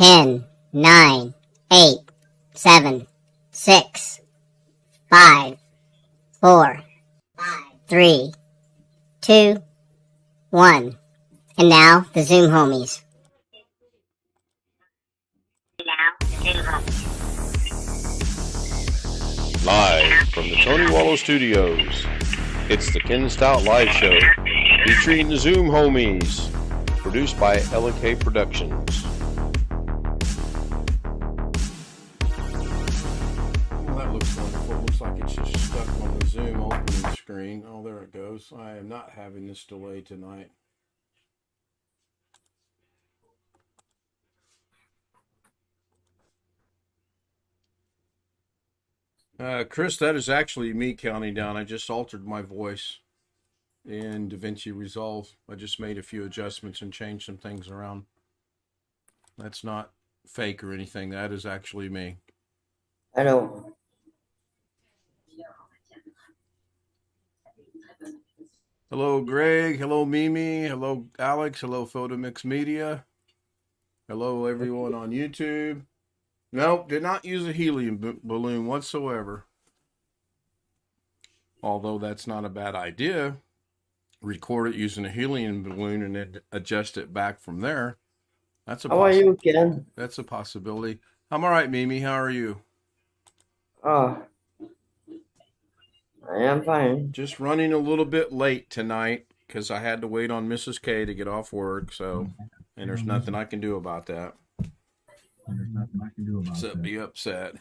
10, 9, 8, 7, 6, 5, 4, 3, 2, 1. And now, the Zoom homies. Live from the Tony Wallow Studios, it's the Ken Stout Live Show, featuring the Zoom homies, produced by LK Productions. Well, that looks wonderful. It looks like it's just stuck on the Zoom opening screen. Oh, there it goes. I am not having this delay tonight. Chris, that is actually me counting down. I just altered my voice in DaVinci Resolve. I just made a few adjustments and changed some things around. That's not fake or anything. That is actually me. Hello. Hello, Greg. Hello, Mimi. Hello, Alex. Hello, Photomix Media. Hello, everyone on YouTube. Nope, did not use a helium balloon whatsoever. Although that's not a bad idea. Record it using a helium balloon and then adjust it back from there. That's a How are you, Ken? That's a possibility. I'm all right, Mimi. How are you? Oh, I am fine. Just running a little bit late tonight because I had to wait on Mrs. K to get off work. So, and there's nothing I can do about that. Except be upset.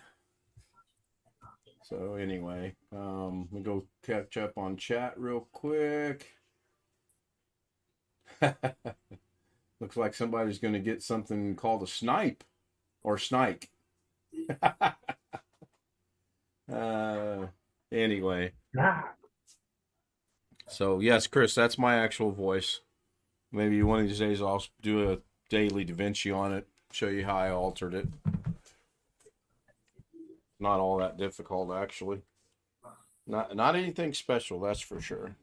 So anyway, we go catch up on chat real quick. Looks like somebody's going to get something called a snipe or snike. Anyway. So yes, Chris, that's my actual voice. Maybe one of these days I'll do a daily DaVinci on it, show you how I altered it. Not all that difficult, actually. Not anything special, that's for sure.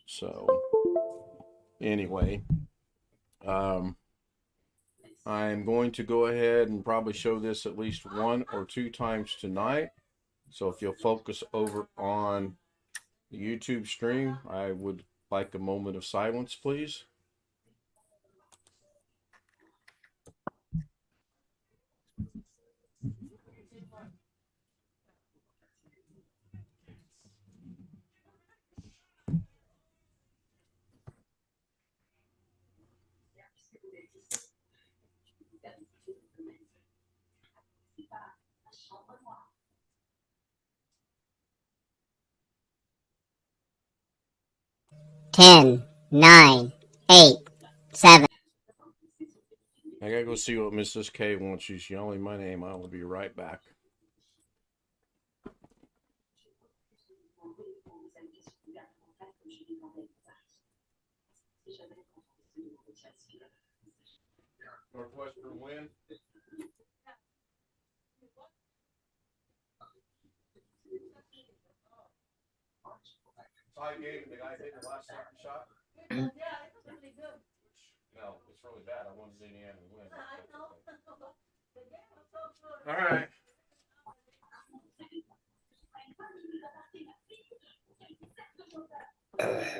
So anyway, I'm going to go ahead and probably show this at least 1 or 2 times tonight. So if you'll focus over on the YouTube stream, I would like a moment of silence, please. Ten, 9, 8, 7. I gotta go see what Mrs. K wants. She's yelling my name. I will be right back. Northwestern win. Tie game, the guy hit the last second shot. No, it's really bad. I wanted Indiana to win. All right.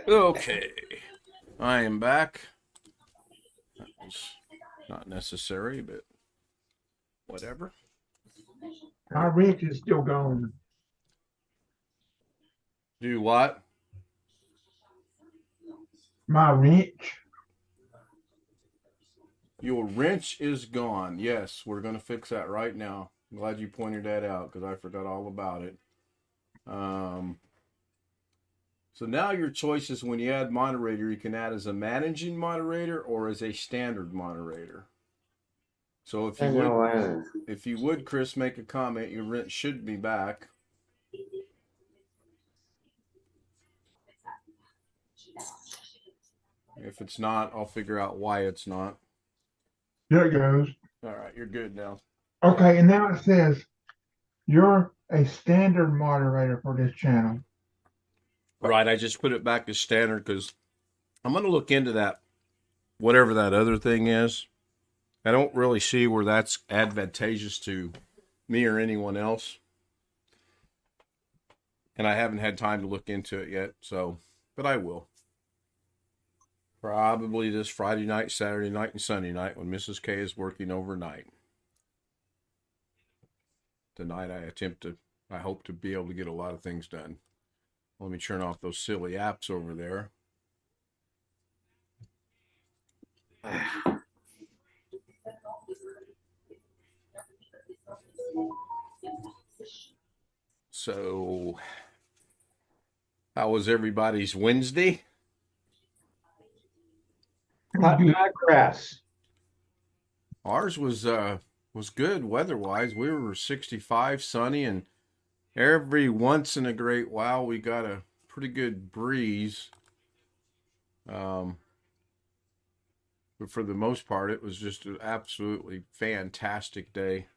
Okay. I am back. That was not necessary, but whatever. My wrench is still going. Do what? My wrench. Your wrench is gone. Yes, we're going to fix that right now. I'm glad you pointed that out because I forgot all about it. So now your choice is when you add moderator, you can add as a managing moderator or as a standard moderator. So if you would, Chris, make a comment, your wrench should be back. If it's not, I'll figure out why it's not. There it goes. All right, you're good now. Okay, and now it says you're a standard moderator for this channel. Right, I just put it back to standard because I'm going to look into that, whatever that other thing is. I don't really see where that's advantageous to me or anyone else. And I haven't had time to look into it yet, so, but I will. Probably this Friday night, Saturday night, and Sunday night when Mrs. K is working overnight. Tonight I hope to be able to get a lot of things done. Let me turn off those silly apps over there. So, how was everybody's Wednesday? Hot grass. Ours was good weather-wise. We were 65, sunny, and every once in a great while we got a pretty good breeze. But for the most part, it was just an absolutely fantastic day.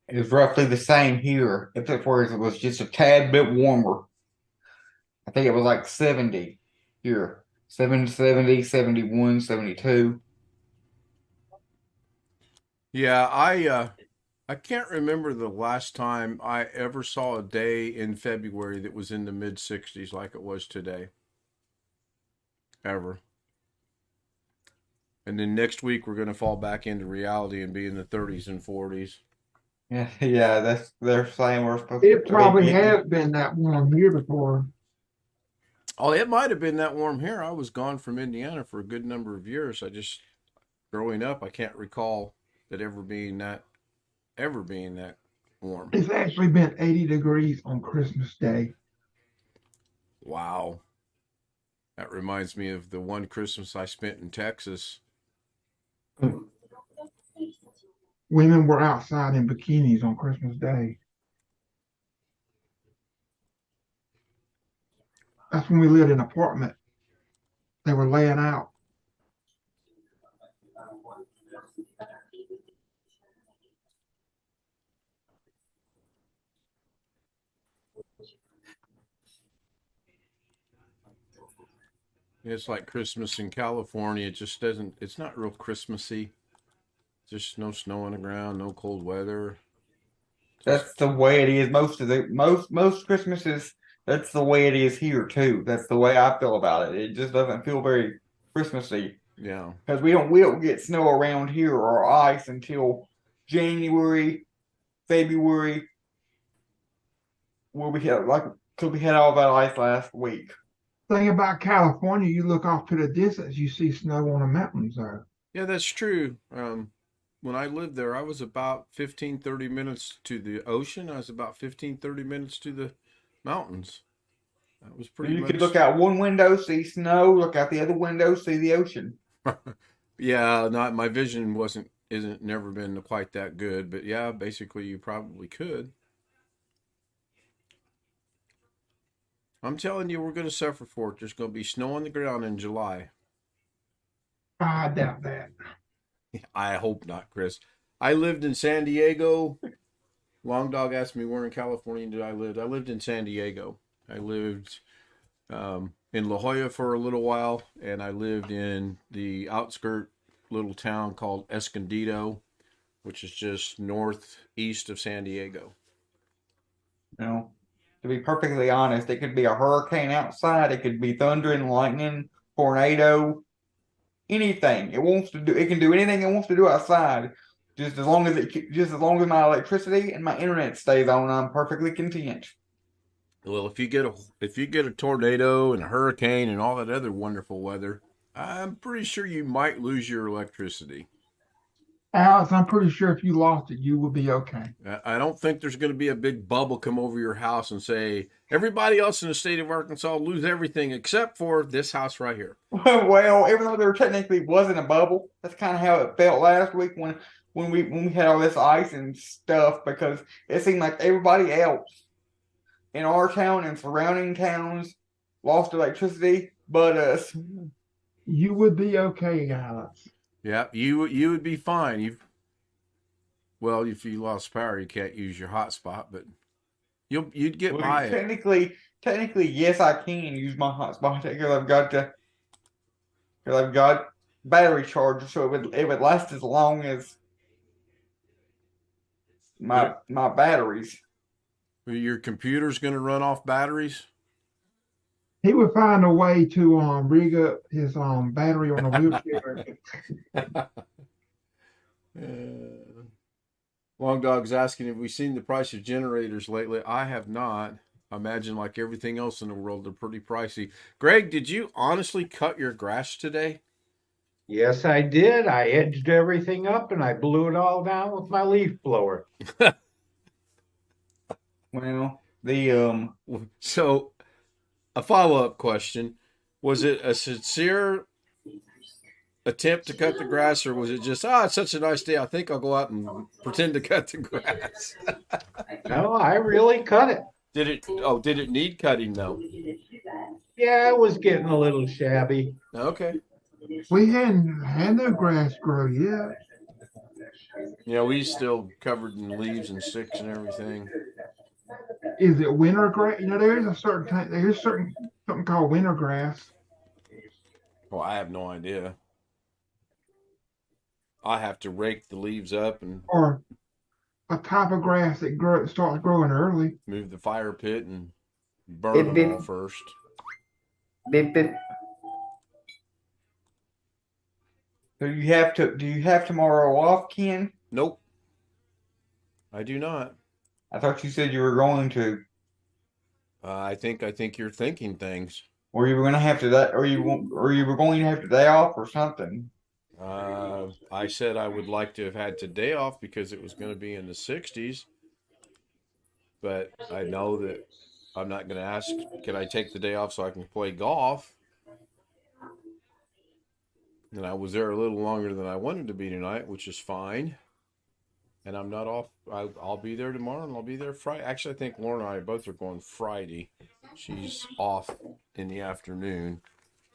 It was roughly the same here, except for it was just a tad bit warmer. I think it was like 70 here. 70, 71, 72. Yeah, I can't remember the last time I ever saw a day in February that was in the mid-60s like it was today. Ever. And then next week we're going to fall back into reality and be in the 30s and 40s. Yeah, they're saying we're supposed It to probably be has been that warm here before. Oh, it might have been that warm here. I was gone from Indiana for a good number of years. Growing up, I can't recall it ever being that warm. It's actually been 80 degrees on Christmas Day. Wow. That reminds me of the one Christmas I spent in Texas. Women were outside in bikinis on Christmas Day. That's when we lived in an apartment. They were laying out. It's like Christmas in California. It just doesn't, it's not real Christmassy. Just no snow on the ground, no cold weather. That's the way it is. Most Christmases, that's the way it is here too. That's the way I feel about it. It just doesn't feel very Christmassy. Yeah. Because we don't get snow around here or ice until January, February. Where we had because we had all that ice last week. Thing about California, you look off to the distance, you see snow on the mountains there. Yeah, that's true. When I lived there, I was about 15, 30 minutes to the ocean. I was about 15, 30 minutes to the mountains. That was pretty You much... could look out one window, see snow, look out the other window, see the ocean. Yeah, my vision isn't never been quite that good, but yeah, basically you probably could. I'm telling you, we're going to suffer for it. There's going to be snow on the ground in July. I doubt that. I hope not, Chris. I lived in San Diego. Long Dog asked me where in California did I live. I lived in San Diego. I lived in La Jolla for a little while, and I lived in the outskirt little town called Escondido, which is just northeast of San Diego. To be perfectly honest, it could be a hurricane outside, it could be thunder and lightning, tornado, anything. It can do anything it wants to do outside. Just as long as my electricity and my internet stays on, I'm perfectly content. Well, if you get a tornado and a hurricane and all that other wonderful weather, I'm pretty sure you might lose your electricity. Alex, I'm pretty sure if you lost it, you would be okay. I don't think there's going to be a big bubble come over your house and say, everybody else in the state of Arkansas lose everything except for this house right here. Well, even though there technically wasn't a bubble, that's kind of how it felt last week when we had all this ice and stuff, because it seemed like everybody else in our town and surrounding towns lost electricity but us. You would be okay, Alex. Yeah, you would be fine. If you lost power, you can't use your hotspot, but you'd get by it. Technically, yes, I can use my hotspot because I've got battery charger, so it would last as long as my batteries. Your computer's going to run off batteries? He would find a way to rig up his battery on a wheelchair. Long Dog's asking, have we seen the price of generators lately? I have not. I imagine, like everything else in the world, they're pretty pricey. Greg, did you honestly cut your grass today? Yes, I did. I edged everything up and I blew it all down with my leaf blower. Well, So, a follow-up question. Was it a sincere attempt to cut the grass, or was it just, it's such a nice day, I think I'll go out and pretend to cut the grass? No, I really cut it. Did it need cutting though? Yeah, it was getting a little shabby. Okay. We hadn't had no grass grow yet. Yeah, we still covered in leaves and sticks and everything. Is it winter grass? There's something called winter grass. Well, I have no idea. I have to rake the leaves up and Or a type of grass that starts growing early. move the fire pit and burn them all first. Beep, beep. so do you have tomorrow off, Ken? Nope. I do not. I thought you said you were going to, I think you're thinking things. or you were going to have to, or you were going to have today off or something. I said I would like to have had today off because it was going to be in the 60s. But I know that I'm not going to ask, can I take the day off so I can play golf? And I was there a little longer than I wanted to be tonight, which is fine. And I'm not off. I'll be there tomorrow and I'll be there Friday. Actually, I think Lauren and I both are going Friday. She's off in the afternoon.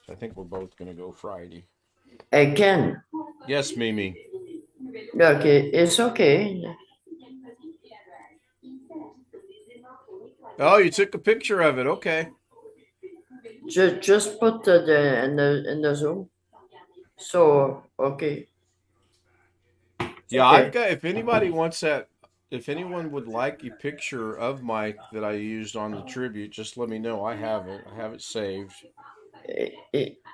So I think we're both going to go Friday. Hey, Ken. Yes, Mimi. Okay, it's okay. Oh, you took a picture of it. Okay. Just put in the Zoom. So, okay. Yeah, Okay. I've got, if anybody wants that, if anyone would like a picture of Mike that I used on the tribute, just let me know. I have it saved.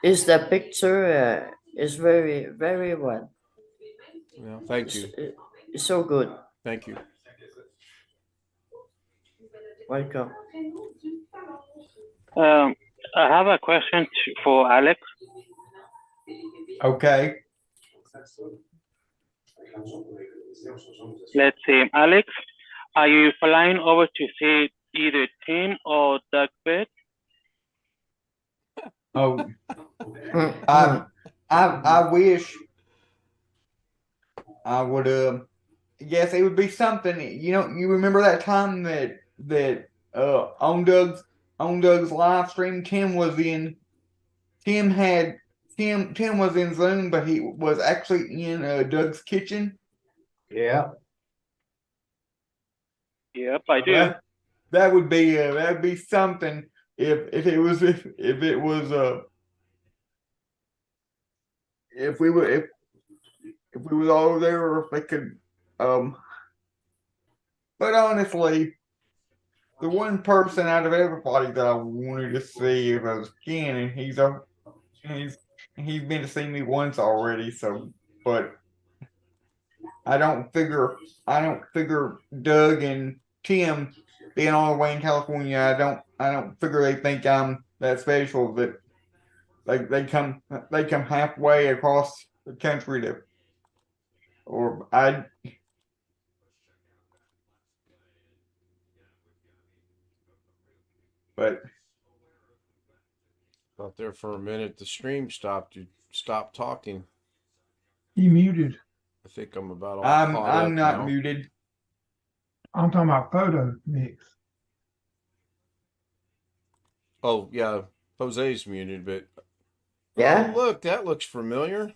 Is the picture is very, very well. Yeah, thank you. It's so good. Thank you. Welcome. I have a question for Alex. Okay. Let's see, Alex, are you flying over to see either Tim or Doug Pitt? Oh, I wish I would. Yes, it would be something. You remember that time that on Doug's live stream, Tim was in Zoom, but he was actually in Doug's kitchen. Yeah. Yep, I do. That would be something if we was all there, or if they could but honestly, the one person out of everybody that I wanted to see was Ken, and he's been to see me once already, so but I don't figure Doug and Tim being all the way in California, I don't figure they think I'm that special that they come halfway across the country to, or I. But Out there for a minute, the stream stopped. You stopped talking. He muted. I think I'm about all I'm caught up not now. muted. I'm talking about photo mix. Oh yeah, Jose's muted, but Yeah. oh, look, that looks familiar.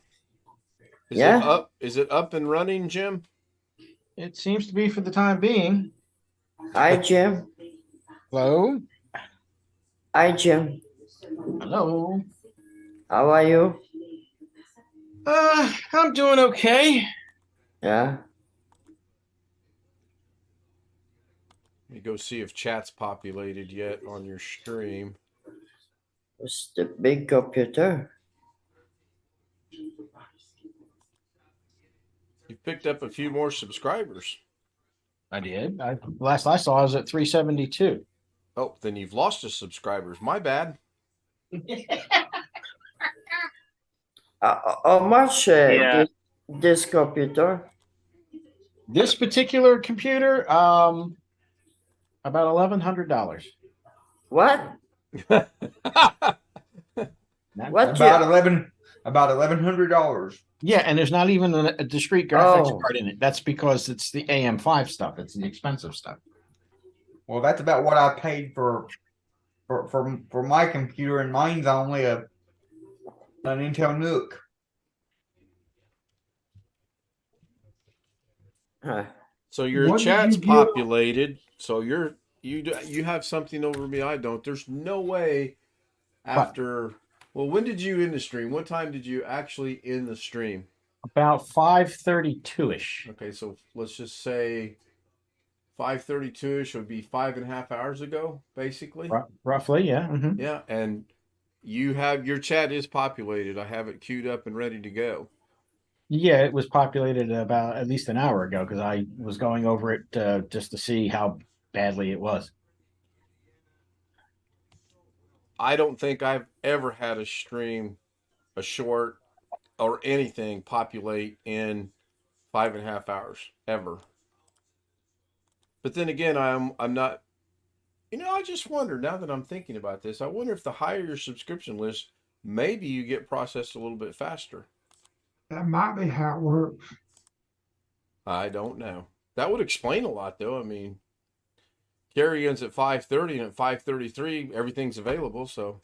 Yeah. Is it up and running, Jim? It seems to be for the time being. Hi, Jim. Hello. Hi, Jim. Hello. How are you? I'm doing okay. Yeah. Let me go see if chat's populated yet on your stream. It's the big computer. You've picked up a few more subscribers. I did. Last I saw, I was at 372. Oh, then you've lost a subscribers. My bad. How much Yeah. this computer? This particular computer, about $1,100. What? What? About $1,100. Yeah, and there's not even a discrete graphics Oh. card in it. That's because it's the AM5 stuff. It's the expensive stuff. Well, that's about what I paid for my computer, and mine's only an Intel Nook. So your What did chat's you get? populated. So you have something over me I don't. There's no way after. Well, when did you end the stream? What time did you actually end the stream? About 5:32-ish. Okay, so let's just say 5:32-ish would be 5.5 hours ago, basically. Roughly, yeah. Mhm. Yeah, and your chat is populated. I have it queued up and ready to go. Yeah, it was populated about at least an hour ago because I was going over it just to see how badly it was. I don't think I've ever had a stream, a short, or anything populate in 5.5 hours ever. But then again, I'm not. I just wonder now that I'm thinking about this. I wonder if the higher your subscription list, maybe you get processed a little bit faster. That might be how it works. I don't know. That would explain a lot, though. I mean, Gary ends at 5:30, and at 5:33, everything's available. So,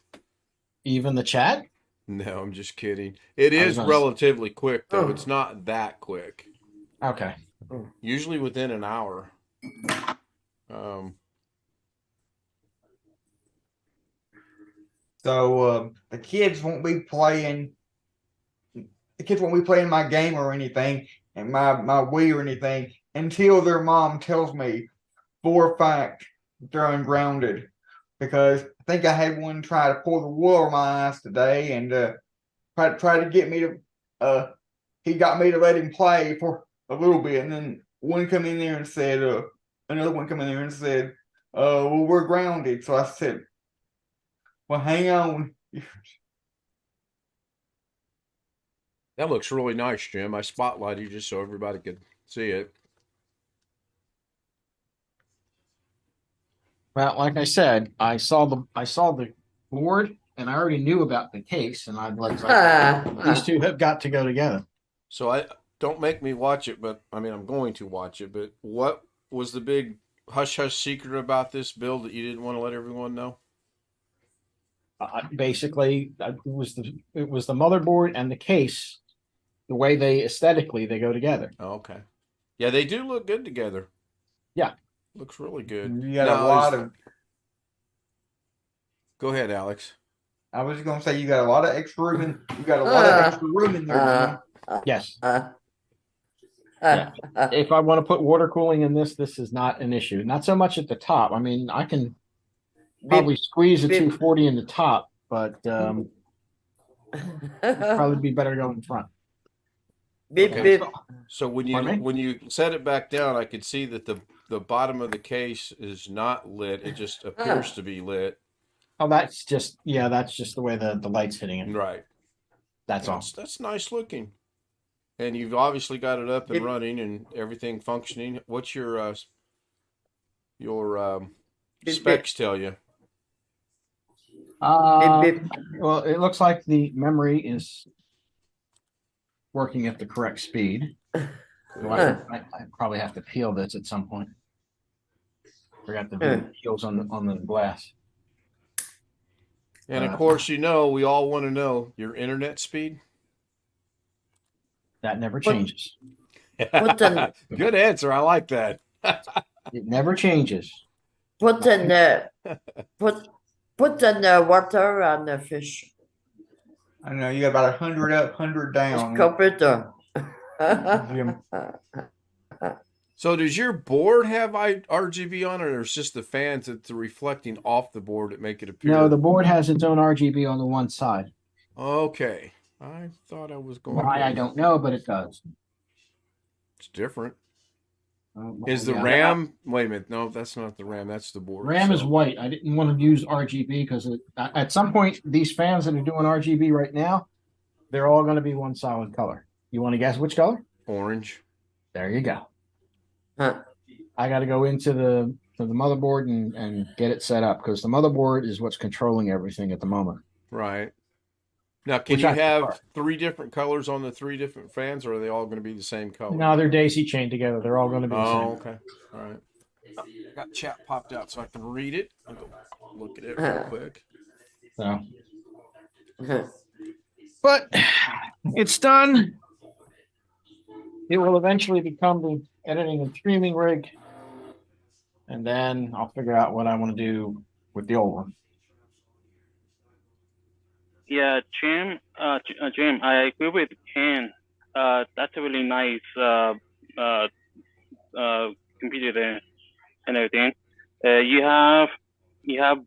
Even the chat? no, I'm just kidding. It I was is gonna relatively quick, though. Oh. It's not that quick. Okay. Usually within an hour. So the kids won't be playing. The kids won't be playing my game or anything, and my Wii or anything until their mom tells me for a fact they're ungrounded. Because I think I had one try to pull the wool over my eyes today, and try to get me to. He got me to let him play for a little bit, and then one come in there and said, another one come in there and said, well, we're grounded. So I said, well, hang on. That looks really nice, Jim. I spotlighted you just so everybody could see it. Well, like I said, I saw the board and I already knew about the case, and I was like, these two have got to go together. So I don't make me watch it, but I mean I'm going to watch it. But what was the big hush hush secret about this build that you didn't want to let everyone know? Basically, it was the motherboard and the case. The way they aesthetically they go together. Oh, okay. Yeah, they do look good together. Yeah. Looks really good. You got a lot of. Go ahead, Alex. I was going to say you got a lot of extra room in. You got a lot of extra room in there. Yes. Yeah. If I want to put water cooling in this is not an issue. Not so much at the top. I mean, I can probably squeeze a 240 in the top, but it'd probably be better to go in front. Okay. So when you set it back down, I could see that the bottom of the case is not lit. It just appears to be lit. Oh, that's just the way the light's hitting it. Right. That's all. That's nice looking. And you've obviously got it up and running and everything functioning. What's your specs tell you? Well, it looks like the memory is working at the correct speed. So I probably have to peel this at some point. Forgot the peels on the glass. And of course, we all want to know your internet speed. That never changes. Good answer. I like that. It never changes. Put in the water on the fish. I know you got about 100 up, 100 down. Carpenter. Jim. So does your board have RGB on it, or is just the fans that's reflecting off the board that make it appear? No, the board has its own RGB on the one side. Okay. I thought I was going Why, I don't know, but it does. It's different. Well, Is the yeah, RAM? Wait a minute. No, that's not the RAM. That's the board. RAM is white. I didn't want to use RGB because at some point, these fans that are doing RGB right now, they're all going to be one solid color. You want to guess which color? Orange. There you go. Huh. I got to go into the motherboard and get it set up because the motherboard is what's controlling everything at the moment. Right. Now, can Which you I have prefer. 3 different colors on the 3 different fans, or are they all going to be the same color? No, they're daisy chained together. They're all going to be the same. Oh, okay. All right. I got chat popped out so I can read it. I'll go look at it real quick. So, but it's done. It will eventually become the editing and streaming rig, and then I'll figure out what I want to do with the old one. Yeah, Jim, Jim, I agree with Ken. That's a really nice computer there and everything. You have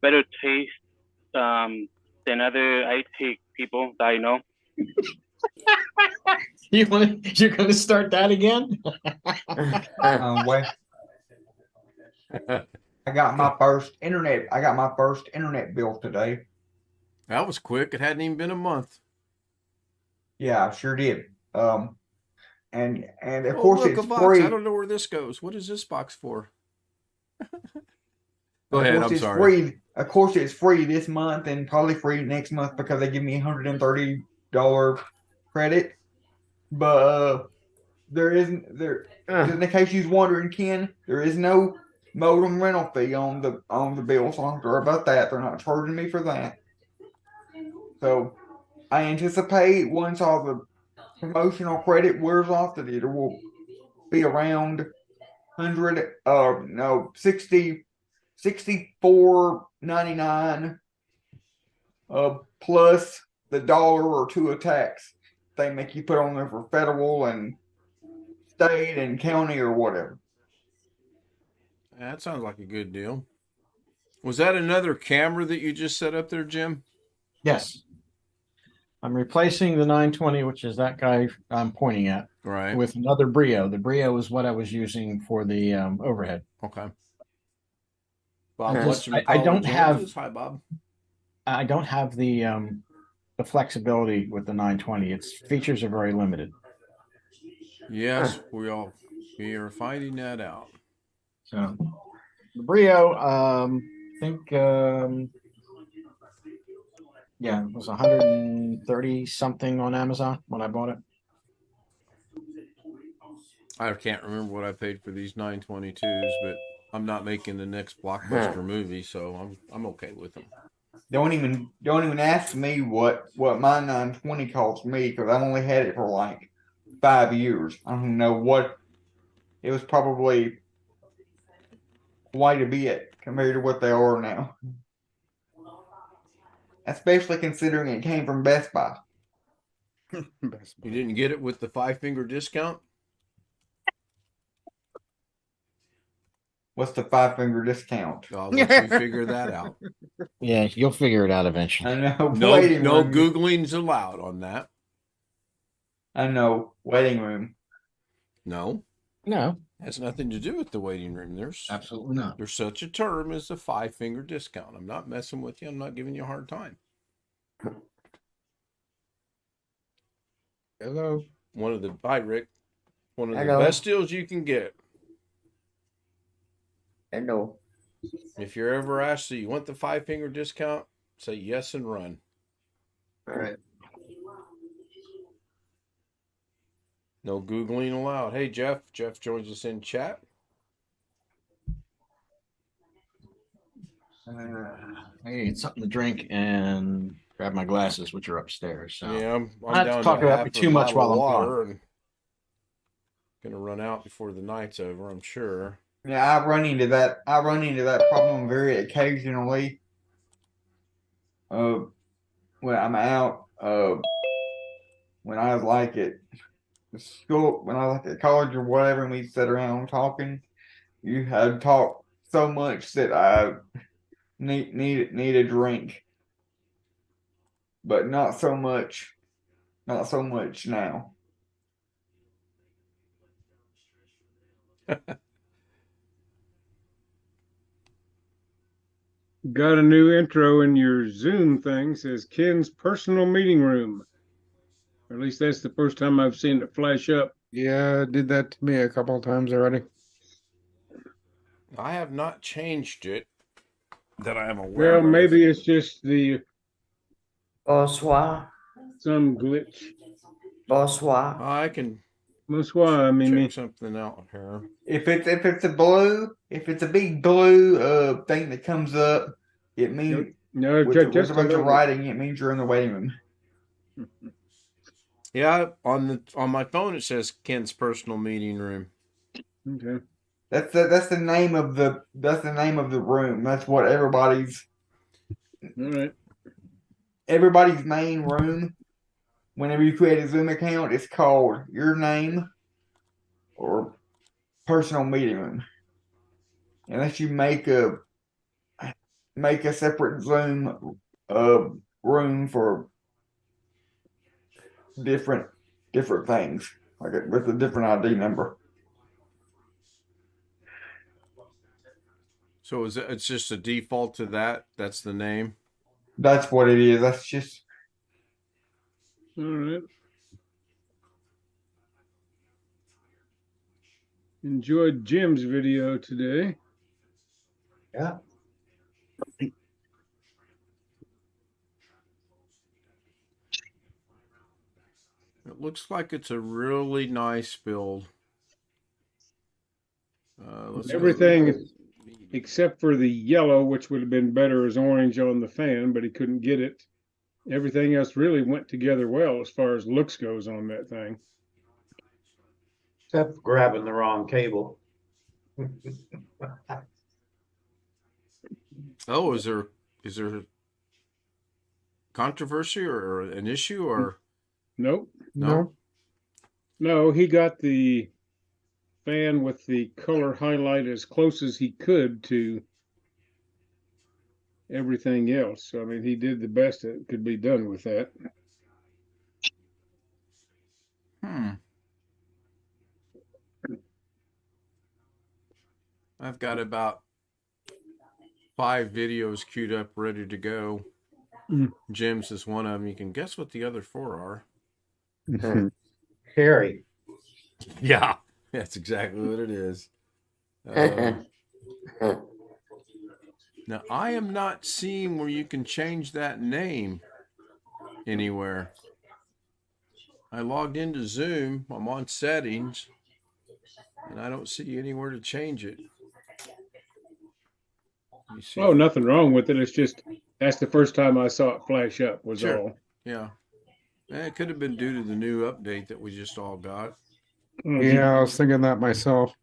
better taste than other IT people that I know. You're gonna start that again? Wait. I got my first internet bill today. That was quick. It hadn't even been a month. Yeah, I sure did. And of Oh, course look, it's a box. free. I don't know where this goes. What is this box for? Go Of ahead. course I'm it's sorry. free. Of course it's free this month and probably free next month because they give me $130 credit. But just in case you's wondering, Ken, there is no modem rental fee on the bill, so I don't have to worry about that. They're not charging me for that. So I anticipate once all the promotional credit wears off that it will be around $64.99 plus the $1 or $2 of tax they make you put on there for federal and state and county or whatever. That sounds like a good deal. Was that another camera that you just set up there, Jim? Yes. I'm replacing the 920, which is that guy I'm pointing at, Right. with another Brio. The Brio is what I was using for the overhead. Okay. Bob, I don't have. Hi, Bob. I don't have the flexibility with the 920. Its features are very limited. Yes, we are finding that out. So the Brio, I think yeah, it was 130 something on Amazon when I bought it. I can't remember what I paid for these 922s, but I'm not making the next blockbuster movie, so I'm okay with them. Don't even ask me what my 920 cost me because I've only had it for like 5 years. I don't know what it was, probably quite a bit compared to what they are now. Especially considering it came from Best Buy. You didn't get it with the 5-finger discount? What's the 5-finger discount? I'll let you figure that out. Yeah, you'll figure it out eventually. I know. No Googling's allowed on that. I know. Waiting room. No. No. Has nothing to do with the waiting room. There's absolutely not. There's such a term as a 5-finger discount. I'm not messing with you. I'm not giving you a hard time. Hello. Hi, Rick. One of Hello. the best deals you can get. Hello. If you're ever asked, so you want the 5-finger discount, say yes and run. All right. No Googling allowed. Hey, Jeff. Jeff joins us in chat. Hey, it's something to drink and grab my glasses, which are upstairs. So Yeah, I'm not down to talk to about half me a too much bottle while of I'm water gone. and gonna run out before the night's over, I'm sure. Yeah, I run into that problem very occasionally. When I'm out when I was like at school, when I was like at college or whatever, and we sat around talking, you had talked so much that I need a drink, but not so much now. Got a new intro in your Zoom thing. Says Ken's personal meeting room. Or at least that's the first time I've seen it flash up. Yeah, it did that to me a couple of times already. I have not changed it that I am aware Well, of. maybe it's just the Bonsoir. some glitch. Bonsoir. I can That's why check something out here. If it's a big blue thing that comes up, it means no, with just a a bunch of little. writing, it means you're in the waiting room. Yeah, on my phone it says Ken's personal meeting room. Okay. That's the name of the room. That's what everybody's All right. Everybody's main room. Whenever you create a Zoom account, it's called your name or personal meeting room. Unless you make a separate Zoom room for different things, like with a different ID number. So it's just a default to that? That's the name? That's what it is. That's just. All right. Enjoyed Jim's video today. Yeah. It looks like it's a really nice build. Everything except for the yellow, which would have been better as orange on the fan, but he couldn't get it. Everything else really went together well as far as looks goes on that thing. Except for grabbing the wrong cable. Oh, is there controversy or an issue or? Nope. No, he got the fan with the color highlight as close as he could to everything else. So, I mean, he did the best that could be done with that. I've got about 5 videos queued up ready to go. Jim's is one of them. You can guess what the other 4 are. Harry. Yeah, that's exactly what it is. Now, I am not seeing where you can change that name anywhere. I logged into Zoom. I'm on settings, and I don't see anywhere to change it. Oh, nothing wrong with it. It's just that's the first time I saw it flash up was Sure. all. Yeah. It could have been due to the new update that we just all got. Yeah, I was thinking that myself.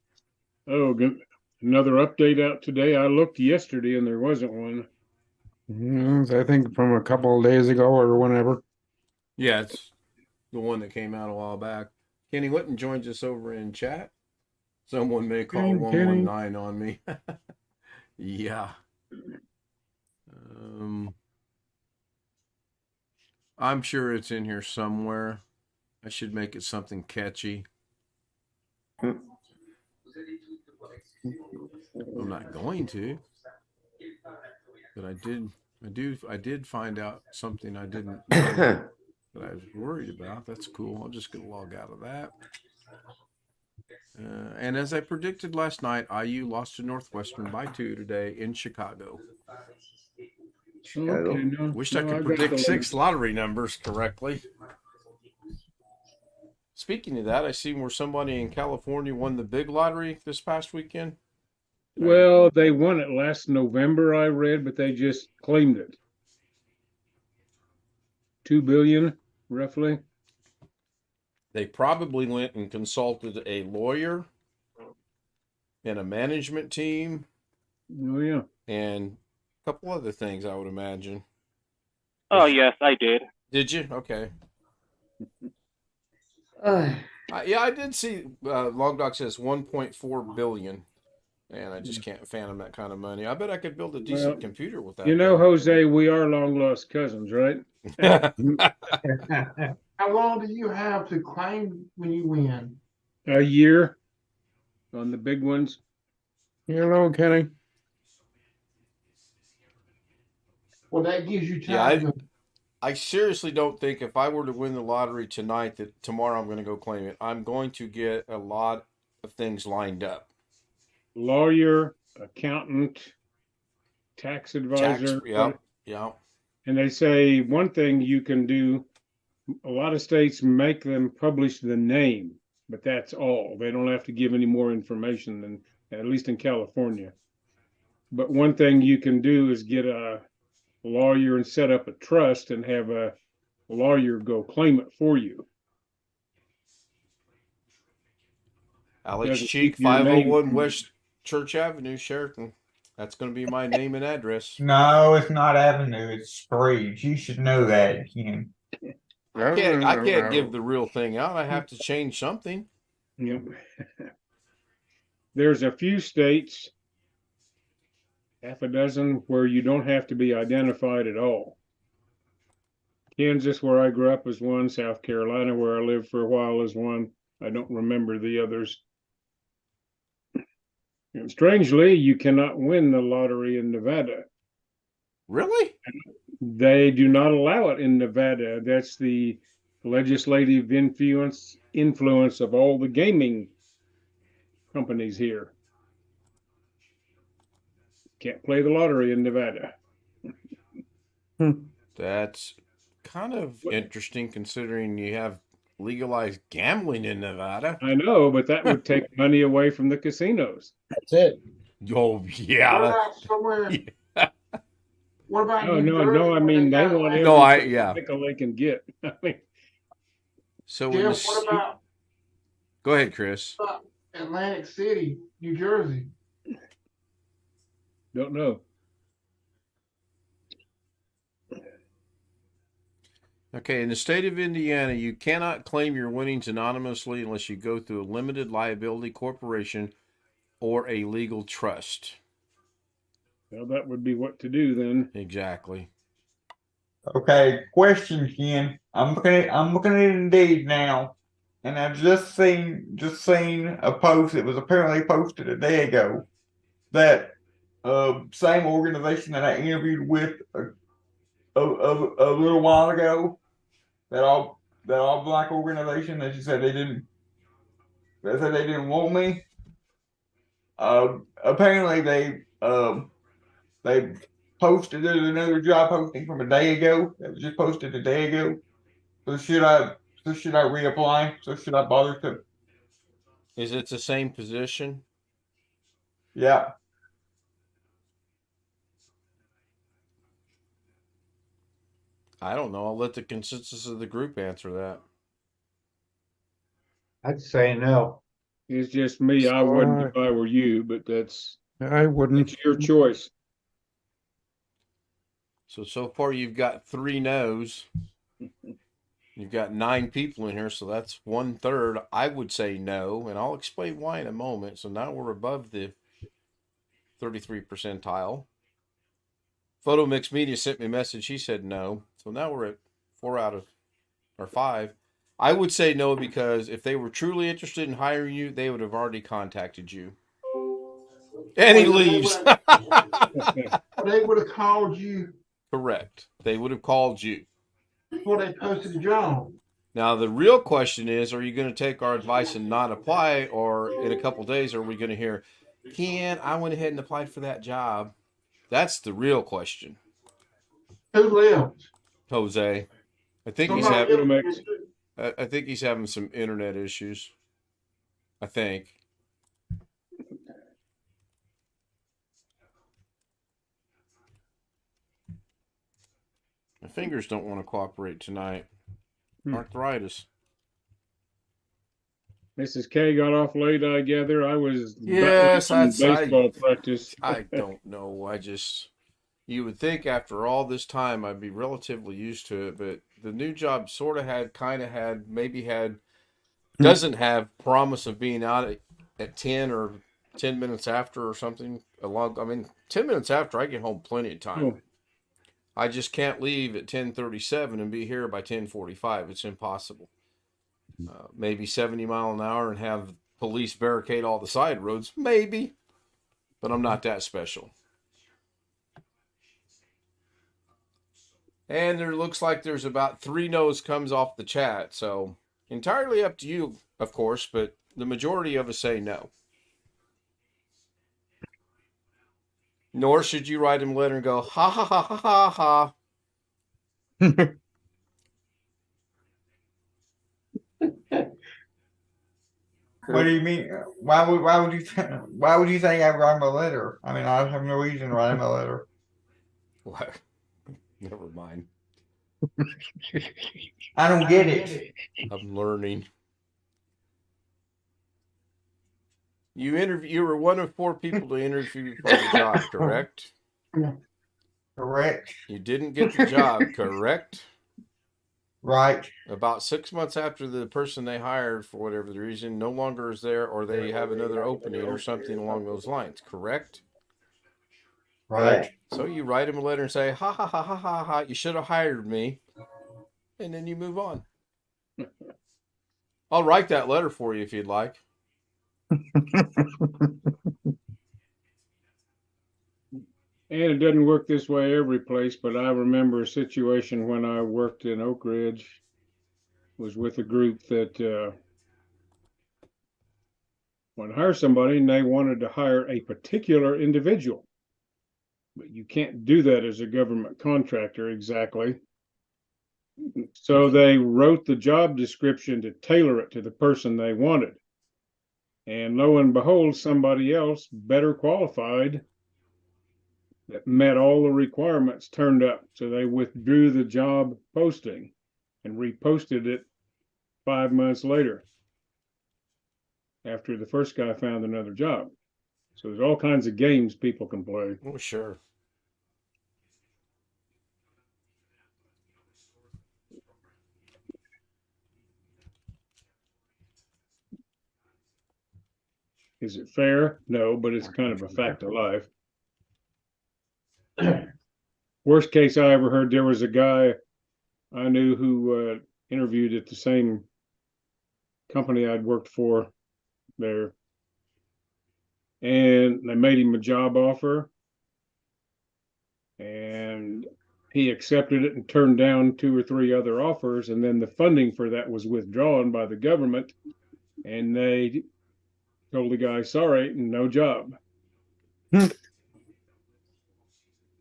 Oh, good. Another update out today. I looked yesterday and there wasn't one. I think from a couple of days ago or whenever. Yeah, it's the one that came out a while back. Kenny Whitten joins us over in chat. Someone may call 119 on me. Yeah. I'm sure it's in here somewhere. I should make it something catchy. I'm not going to, but I did find out something I didn't know that I was worried about. That's cool. I'm just going to log out of that. And as I predicted last night, IU lost to Northwestern by 2 today in Chicago. Okay, Wished I could predict 6 lottery numbers correctly. Speaking of that, I seen where somebody in California won the big lottery this past weekend. Well, they won it last November, I read, but they just claimed it. $2 billion, roughly. They probably went and consulted a lawyer and a management team. Oh, yeah. And a couple other things, I would imagine. Oh, yes, I did. Did you? Okay. Uh, Yeah, I did see. Logdoc says 1.4 billion, and I just can't fathom that kind of money. I bet I could build a decent Well, computer with that. You know, Jose, we are long lost cousins, right? How long do you have to claim when you win? A year on the big ones. Hello, Kenny. Well, that gives you Yeah, time. I seriously don't think if I were to win the lottery tonight that tomorrow I'm going to go claim it. I'm going to get a lot of things lined up. Lawyer, accountant, tax advisor. Yeah. And they say one thing you can do, a lot of states make them publish the name, but that's all. They don't have to give any more information than, at least in California. But one thing you can do is get a lawyer and set up a trust and have a lawyer go claim it for you. Alex Cheek, 501 West Church Avenue, Sheraton. That's going to be my name and address. No, it's not Avenue. It's Street. You should know that, Ken. I can't give the real thing out. I have to change something. Yep. There's a few states, half a dozen, where you don't have to be identified at all. Kansas, where I grew up, is one. South Carolina, where I lived for a while, is one. I don't remember the others. And strangely, you cannot win the lottery in Nevada. Really? They do not allow it in Nevada. That's the legislative influence of all the gaming companies here. Can't play the lottery in Nevada. That's kind of interesting considering you have legalized gambling in Nevada. I know, but that would take money away from the casinos. That's it. Oh, yeah. What about somewhere? What about No. I mean, they want every nickel they can get. I mean, so Jeff, what about? Go ahead, Chris. Atlantic City, New Jersey. Don't know. Okay, in the state of Indiana, you cannot claim your winnings anonymously unless you go through a limited liability corporation or a legal trust. Well, that would be what to do then. Exactly. Okay, question, Ken. I'm looking at Indeed now, and I've just seen a post. It was apparently posted a day ago that same organization that I interviewed with a little while ago, that all black organization that you said they didn't want me. Apparently they posted another job posting from a day ago that was just posted a day ago. So should I reapply? So should I bother to? Is it the same position? Yeah. I don't know. I'll let the consensus of the group answer that. I'd say no. It's just me. I wouldn't if I were you, but I wouldn't. It's your choice. So far you've got 3 no's. You've got 9 people in here, so that's 1/3. I would say no, and I'll explain why in a moment. So now we're above the 33 percentile. Photo Mix Media sent me a message. He said no. So now we're at 5. I would say no because if they were truly interested in hiring you, they would have already contacted you. And he leaves. They would have called you. Correct. They would have called you before they posted the job. Now, the real question is, are you going to take our advice and not apply? Or in a couple of days, are we going to hear, Ken, I went ahead and applied for that job? That's the real question. Who left? Jose. I think he's having some internet issues. I think. My fingers don't want to cooperate tonight. Arthritis. Mrs. K got off late, I gather. I was baseball practice. I don't know. You would think after all this time I'd be relatively used to it, but the new job sort of doesn't have promise of being out at 10 or 10 minutes after or something. 10 minutes after I get home plenty of time. Oh. I just can't leave at 10:37 and be here by 10:45. It's impossible. Maybe 70 mile an hour and have police barricade all the side roads, maybe, but I'm not that special. And there looks like there's about 3 no's comes off the chat, so entirely up to you, of course, but the majority of us say no. Nor should you write him a letter and go, ha ha ha ha ha ha. What do you mean? Why would you think I write him a letter? I mean, I have no reason to write him a letter. What? Never mind. I don't get it. I'm learning. You were one of 4 people to interview for the job, correct? Correct. You didn't get the job, correct? Right. About 6 months after the person they hired, for whatever the reason, no longer is there, or they have another opening or something along those lines, correct? Right. So you write him a letter and say, ha ha ha ha ha ha, you should have hired me. And then you move on. I'll write that letter for you if you'd like. And it doesn't work this way every place, but I remember a situation when I worked in Oak Ridge, was with a group that wanted to hire somebody, and they wanted to hire a particular individual. But you can't do that as a government contractor exactly. So they wrote the job description to tailor it to the person they wanted. And lo and behold, somebody else better qualified that met all the requirements turned up. So they withdrew the job posting and reposted it 5 months later after the first guy found another job. So there's all kinds of games people can play. Oh, sure. Is it fair? No, but it's kind of a fact of life. Worst case I ever heard, there was a guy I knew who interviewed at the same company I'd worked for there. And they made him a job offer. And he accepted it and turned down 2 or 3 other offers. And then the funding for that was withdrawn by the government. And they told the guy, sorry, no job.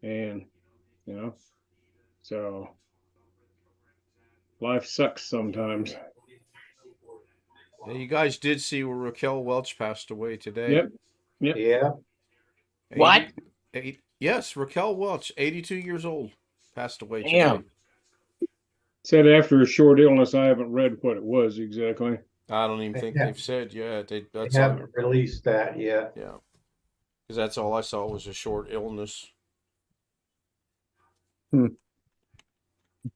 And, so life sucks sometimes. Yeah, you guys did see where Raquel Welch passed away today. Yep. Yeah. What? Yes, Raquel Welch, 82 years old, passed away today. Damn. Said after a short illness. I haven't read what it was exactly. I don't even think they've said yet. They haven't released that yet. Yeah. Because that's all I saw was a short illness. For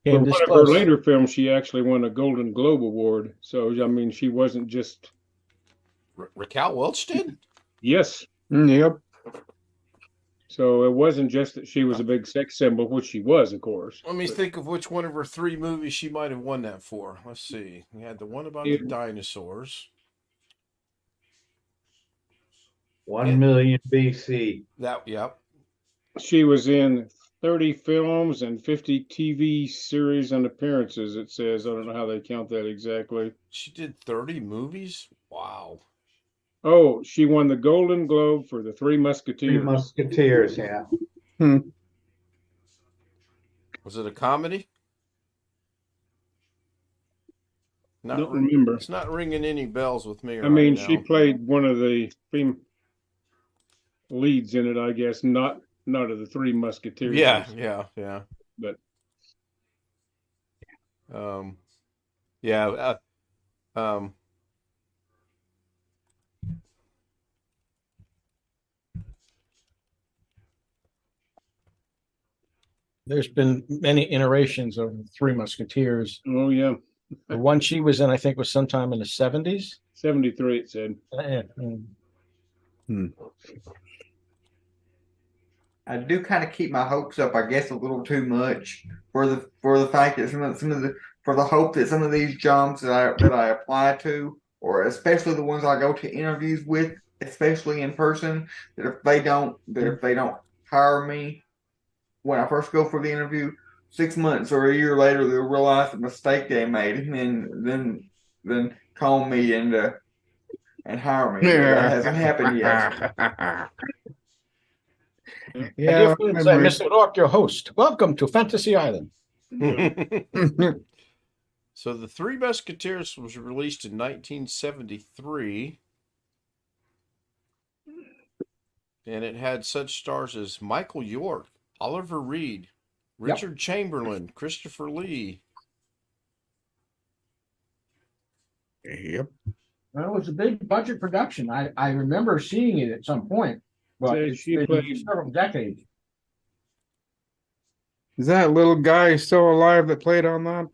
one of her later films, she actually won a Golden Globe Award. So, I mean, she wasn't just... Raquel Welch did? Yes. Yep. So it wasn't just that she was a big sex symbol, which she was, of course. Let me think of which one of her 3 movies she might have won that for. Let's see. We had the one about the dinosaurs. 1 million BC. Yep. She was in 30 films and 50 TV series and appearances, it says. I don't know how they count that exactly. She did 30 movies? Wow. Oh, she won the Golden Globe for the 3 Musketeers. 3 Musketeers, yeah. Was it a comedy? Don't remember. It's not ringing any bells with me. I mean, she played one of the leads in it, I guess, not of the 3 Musketeers. Yeah. But There's been many iterations of the Three Musketeers. Oh yeah, The one she was in, I think, was sometime in the 70s. 73. It said. I do kind of keep my hopes up, I guess, a little too much for the fact that for the hope that some of these jobs that I apply to, or especially the ones I go to interviews with, especially in person, that if they don't hire me when I first go for the interview, 6 months or a year later they'll realize the mistake they made and then call me and hire me. That hasn't happened yet. Yeah, Mr. Orc, your host. Welcome to Fantasy Island. So the Three Musketeers was released in 1973. And it had such stars as Michael York, Oliver Reed, Richard Chamberlain, Christopher Lee. Yep. Well, it was a big budget production. I remember seeing it at some point. But it's been several decades. Is that little guy still alive that played on that?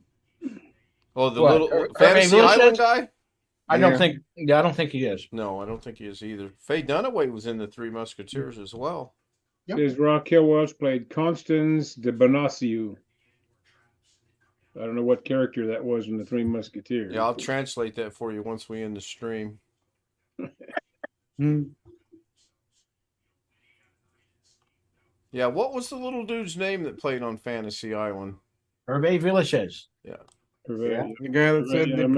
Oh, the little Fantasy Island guy? I don't think he is. No, I don't think he is either. Faye Dunaway was in the Three Musketeers as well. Says Raquel Welch played Constance de Bonacieux. I don't know what character that was in the Three Musketeers. Yeah, I'll translate that for you once we end the stream. Yeah, what was the little dude's name that played on Fantasy Island? Hervé Villachez. Yeah. The guy that said the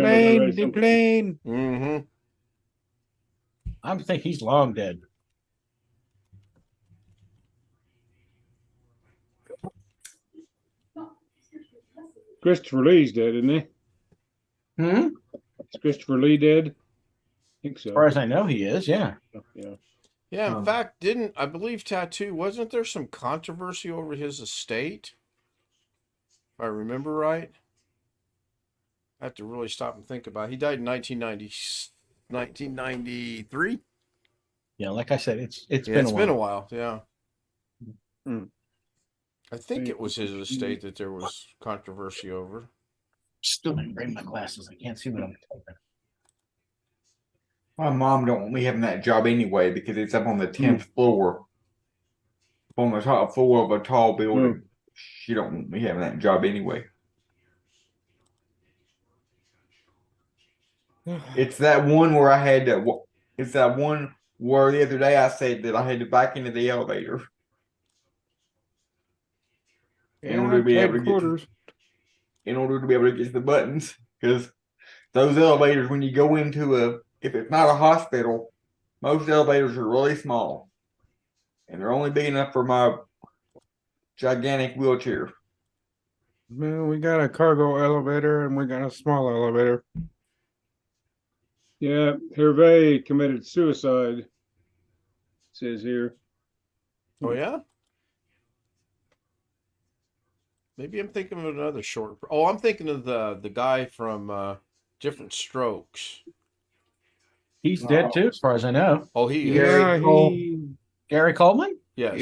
plane. Mm-hmm. I think he's long dead. Christopher Lee's dead, isn't he? Is Christopher Lee dead? I think so. As far as I know, he is, yeah. Yeah. Yeah, in fact, I believe Tattoo, wasn't there some controversy over his estate? If I remember right. I have to really stop and think about it. He died in 1993. Yeah, like I said, it's been a while. Yeah. I think it was his estate that there was controversy over. Still didn't bring my glasses. I can't see what I'm typing. My mom don't want me having that job anyway because it's up on the 10th floor. On the top floor of a tall building. She don't want me having that job anyway. It's that one where it's that one where the other day I said that I had to back into the elevator. In order to be able to get to the buttons. Because those elevators, when you go into if it's not a hospital, most elevators are really small. And they're only big enough for my gigantic wheelchair. Well, we got a cargo elevator and we got a small elevator. Yeah, Hervé committed suicide. It says here. Oh yeah? Maybe I'm thinking of another short. Oh, I'm thinking of the guy from Different Strokes. He's dead too, as far as I know. Oh, he Gary Coleman? Yes.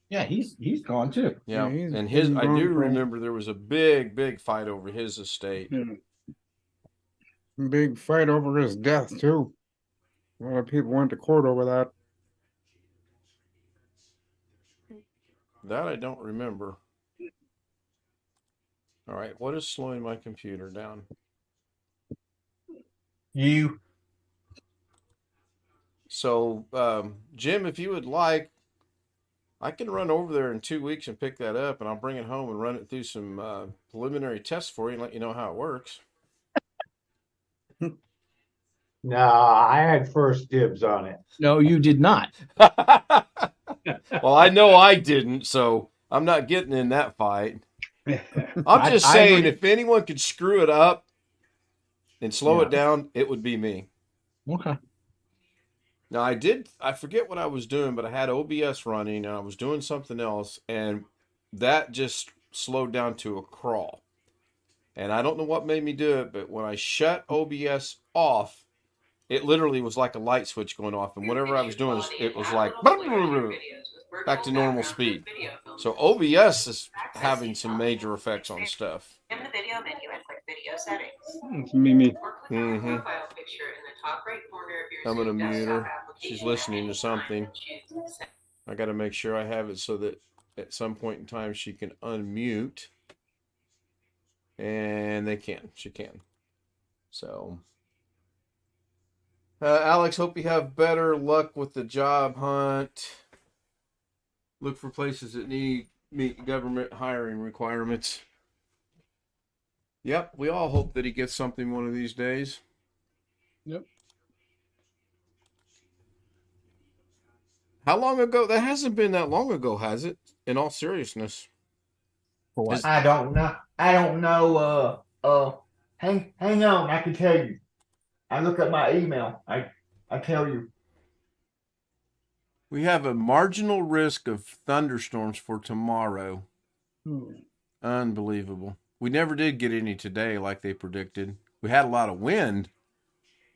Yeah, he's gone too. Yeah, and I do remember there was a big fight over his estate. Big fight over his death too. A lot of people went to court over that. That I don't remember. All right, what is slowing my computer down? You. So, Jim, if you would like, I can run over there in 2 weeks and pick that up, and I'll bring it home and run it through some preliminary tests for you and let you know how it works. No, I had first dibs on it. No, you did not. Well, I know I didn't, so I'm not getting in that fight. I'm just saying, if anyone could screw it up and slow it down, it would be me. Okay. Now, I forget what I was doing, but I had OBS running and I was doing something else, and that just slowed down to a crawl. And I don't know what made me do it, but when I shut OBS off, it literally was like a light switch going off, and whatever I was doing, it was like, back to normal speed. So OBS is having some major effects on stuff. In the video menu, and click video settings. It's Mimi. Or click on the profile picture in the top right corner of your I'm gonna Zoom mute desktop her. application. She's listening to something. And choose I got to make sure I have it so that at some point in time she can unmute. And she can. So, Alex, hope you have better luck with the job hunt. Look for places that meet government hiring requirements. Yep, we all hope that he gets something one of these days. Yep. How long ago? That hasn't been that long ago, has it? In all seriousness. For what? I don't know. Hang on. I can tell you. I look at my email. I tell you. We have a marginal risk of thunderstorms for tomorrow. Unbelievable. We never did get any today like they predicted. We had a lot of wind,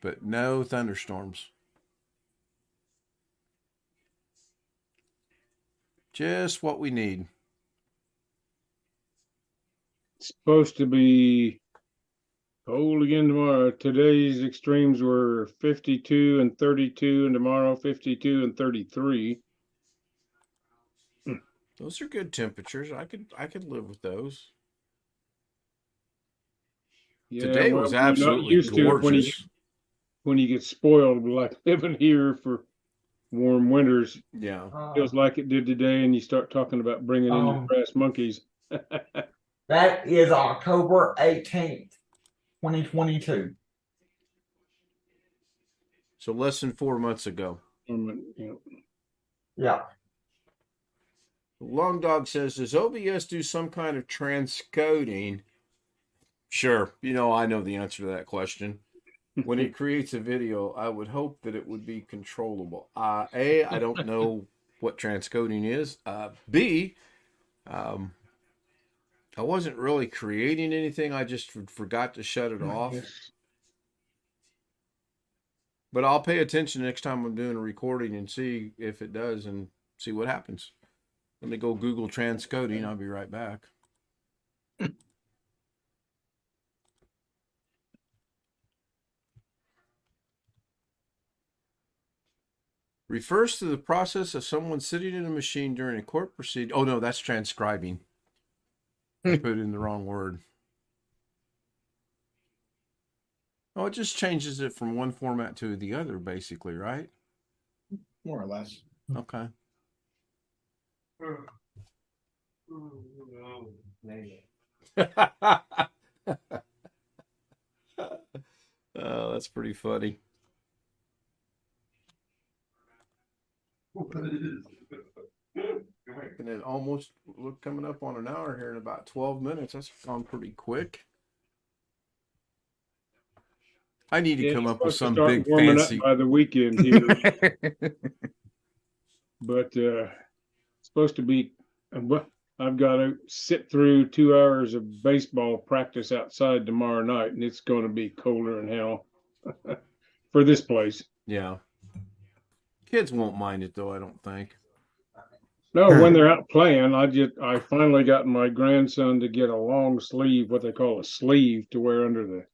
but no thunderstorms. Just what we need. It's supposed to be cold again tomorrow. Today's extremes were 52 and 32, and tomorrow 52 and 33. Those are good temperatures. I could live with those. Yeah, Today was you're not absolutely used to it gorgeous. when you get spoiled, like living here for warm winters. Yeah. Feels like it did today, and you start talking about bringing in your brass monkeys. That is October 18th, 2022. So less than 4 months ago. Yeah. Long Dog says, does OBS do some kind of transcoding? Sure. I know the answer to that question. When it creates a video, I would hope that it would be controllable. A, I don't know what transcoding is. B, I wasn't really creating anything. I just forgot to shut it off. But I'll pay attention next time I'm doing a recording and see if it does and see what happens. Let me go Google transcoding. I'll be right back. Refers to the process of someone sitting in a machine during a court proceeding. Oh, no, that's transcribing. I put in the wrong word. Oh, it just changes it from one format to the other, basically, right? More or less. Okay. Oh, that's pretty funny. And it almost coming up on an hour here in about 12 minutes. That's gone pretty quick. I need to come up with some big fancy. Up by the weekend here. But it's supposed to be. I've got to sit through 2 hours of baseball practice outside tomorrow night, and it's going to be colder than hell for this place. Yeah. Kids won't mind it though, I don't think. No, when they're out playing, I finally got my grandson to get a long sleeve, what they call a sleeve, to wear under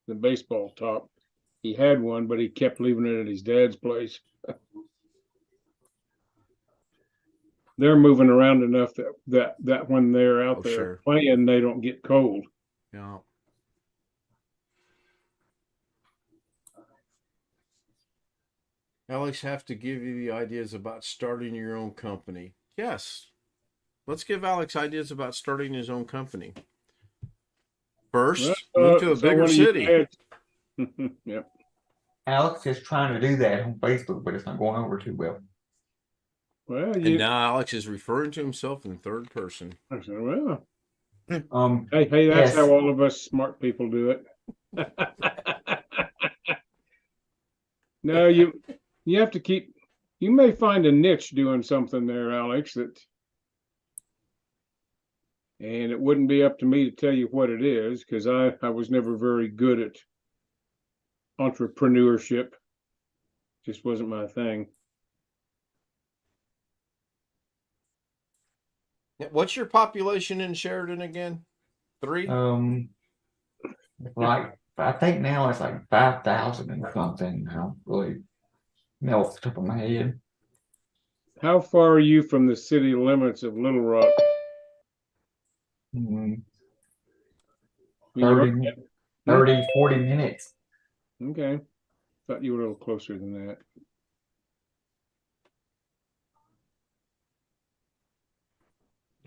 the baseball top. He had one, but he kept leaving it at his dad's place. They're moving around enough that when they're out there playing, they don't get cold. Yeah. Alex, have to give you the ideas about starting your own company. Yes. Let's give Alex ideas about starting his own company. First, move to a bigger city. Yep. Alex is trying to do that on Facebook, but it's not going over too well. Well, and now Alex is referring to himself in third person. I said, well, hey, that's how all of us smart people do it. No, you have to keep. You may find a niche doing something there, Alex. And it wouldn't be up to me to tell you what it is, because I was never very good at entrepreneurship. Just wasn't my thing. What's your population in Sheridan again? 3? Like I think now it's like 5,000 and something. I don't really know off the top of my head. How far are you from the city limits of Little Rock? 30, 40 minutes. Okay. Thought you were a little closer than that.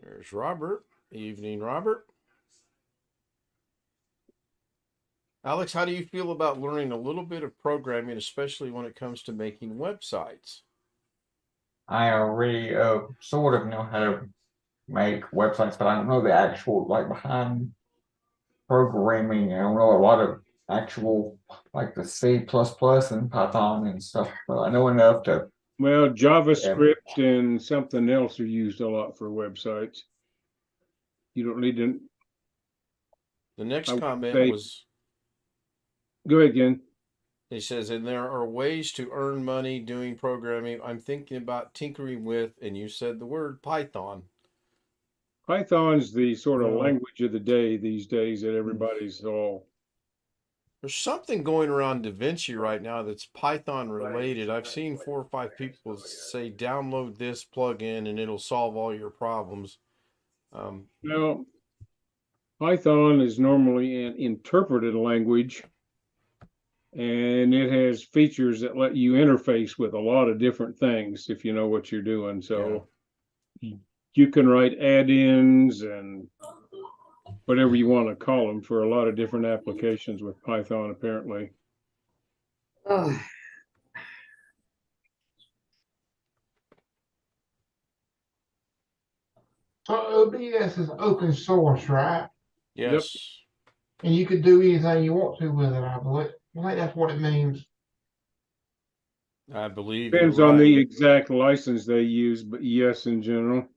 There's Robert. Evening, Robert. Alex, how do you feel about learning a little bit of programming, especially when it comes to making websites? I already sort of know how to make websites, but I don't know the actual like behind programming. I don't know a lot of actual like the C++ and Python and stuff, but I know enough to. Well, JavaScript and something else are used a lot for websites. You don't need to. The next comment was. Go ahead, again. He says, and there are ways to earn money doing programming. I'm thinking about tinkering with, and you said the word Python. Python's the sort of language of the day these days that everybody's all. There's something going around DaVinci right now that's Python related. I've seen 4 or 5 people say, download this plugin and it'll solve all your problems. Well, Python is normally an interpreted language, and it has features that let you interface with a lot of different things if you know what you're doing. So you can write add-ins and whatever you want to call them for a lot of different applications with Python, apparently. So OBS is open source, right? Yes. Yep. And you could do anything you want to with it, I believe. I think that's what it means. I believe depends on the exact license they use, but yes, in general.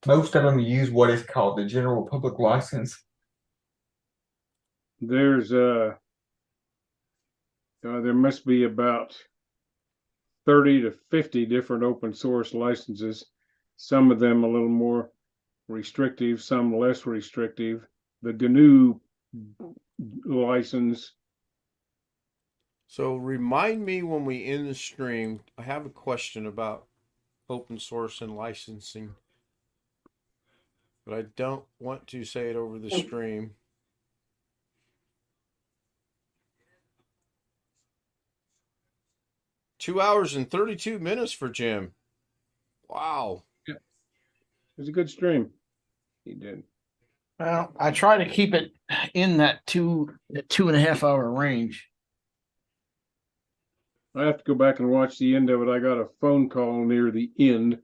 Most of them use what is called the general public license. There's there must be about 30 to 50 different open source licenses. Some of them a little more restrictive, some less restrictive. The GNU license. So remind me when we end the stream, I have a question about open source and licensing, but I don't want to say it over the stream. Two 2 hours and 32 minutes for Jim. Wow. Yeah. It was a good stream. He did. Well, I try to keep it in that 2.5 hour range. I have to go back and watch the end of it. I got a phone call near the end,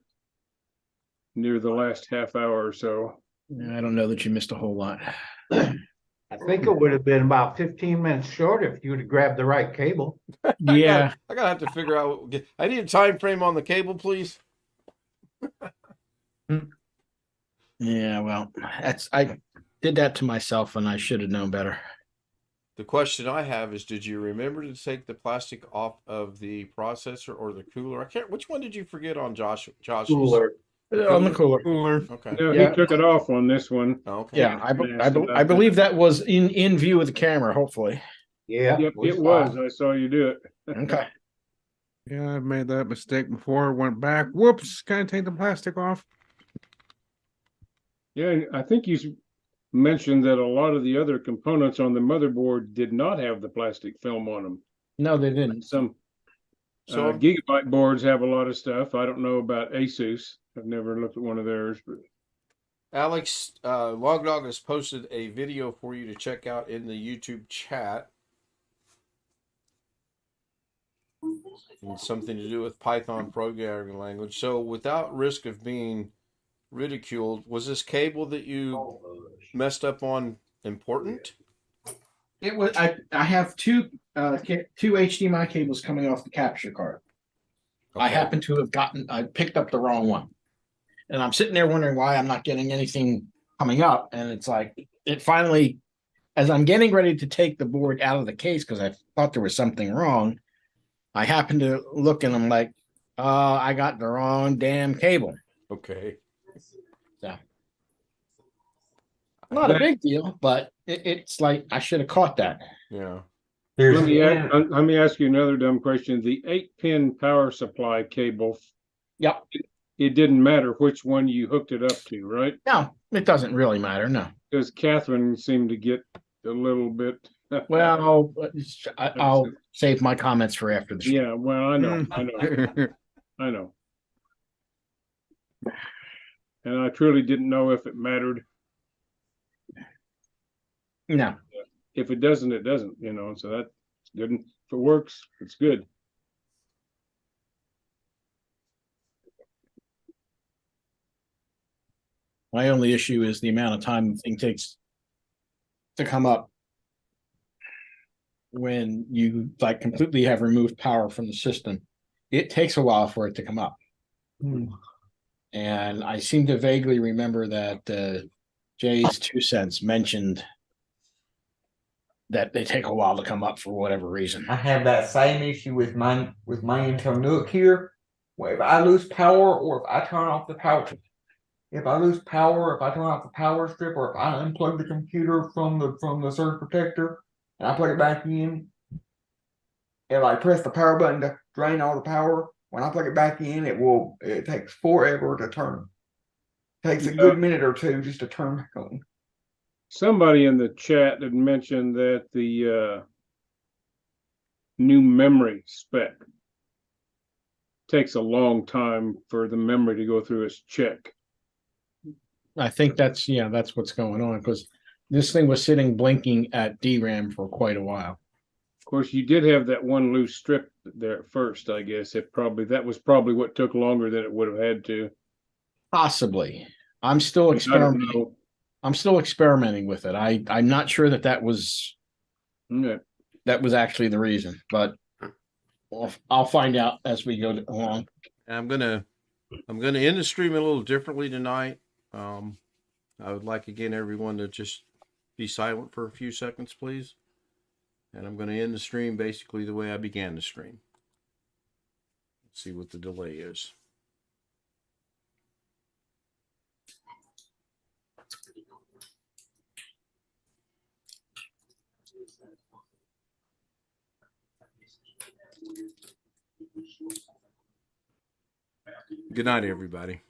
near the last half hour or so. Yeah, I don't know that you missed a whole lot. I think it would have been about 15 minutes short if you would have grabbed the right cable. Yeah. I gotta have to figure out. I need a time frame on the cable, please. Yeah, well, I did that to myself, and I should have known better. The question I have is, did you remember to take the plastic off of the processor or the cooler? I can't. Which one did you forget on Josh's? Cooler. On the cooler. Okay. No, he took it off on this one. Okay. Yeah, I believe that was in view of the camera. Hopefully. Yeah. Yep, it was. I saw you do it. Okay. Yeah, I've made that mistake before. Went back. Whoops! Can I take the plastic off? Yeah, I think you mentioned that a lot of the other components on the motherboard did not have the plastic film on them. No, they didn't. Some Gigabyte boards have a lot of stuff. I don't know about Asus. I've never looked at one of theirs, but Alex, Logdog has posted a video for you to check out in the YouTube chat. And something to do with Python programming language. So without risk of being ridiculed, was this cable that you messed up on important? It was. I have two HDMI cables coming off the capture card. Okay. I happen to have I picked up the wrong one. And I'm sitting there wondering why I'm not getting anything coming up. And it's like, it finally, as I'm getting ready to take the board out of the case, because I thought there was something wrong, I happened to look and I'm like, I got the wrong damn cable. Okay. So not a big deal, but it's like I should have caught that. Yeah. There's Let me ask you another dumb question. The 8-pin power supply cable. Yep. It didn't matter which one you hooked it up to, right? No, it doesn't really matter. No. Because Catherine seemed to get a little bit. Well, I'll save my comments for after the show. Yeah, well, I know. I know. And I truly didn't know if it mattered. No. If it doesn't, it doesn't, so that's good. If it works, it's good. My only issue is the amount of time the thing takes to come up when you like completely have removed power from the system. It takes a while for it to come up. And I seem to vaguely remember that Jay's 2 cents mentioned that they take a while to come up for whatever reason. I have that same issue with my Intel Nook here. Where if I lose power or if I turn off the power, if I lose power, if I turn off the power strip, or if I unplug the computer from the surge protector and I plug it back in, if I press the power button to drain all the power, when I plug it back in, it takes forever to turn. It takes a good minute or two just to turn back on. Somebody in the chat had mentioned that the new memory spec takes a long time for the memory to go through its check. I think that's what's going on, because this thing was sitting blinking at DRAM for quite a while. Of course, you did have that one loose strip there at first, I guess. That was probably what took longer than it would have had to. Possibly. I'm still experimenting. I'm still experimenting with it. I'm not sure that was actually the reason, but I'll find out as we go along. I'm gonna end the stream a little differently tonight. I would like again everyone to just be silent for a few seconds, please. And I'm going to end the stream basically the way I began the stream. Let's see what the delay is. Good night, everybody.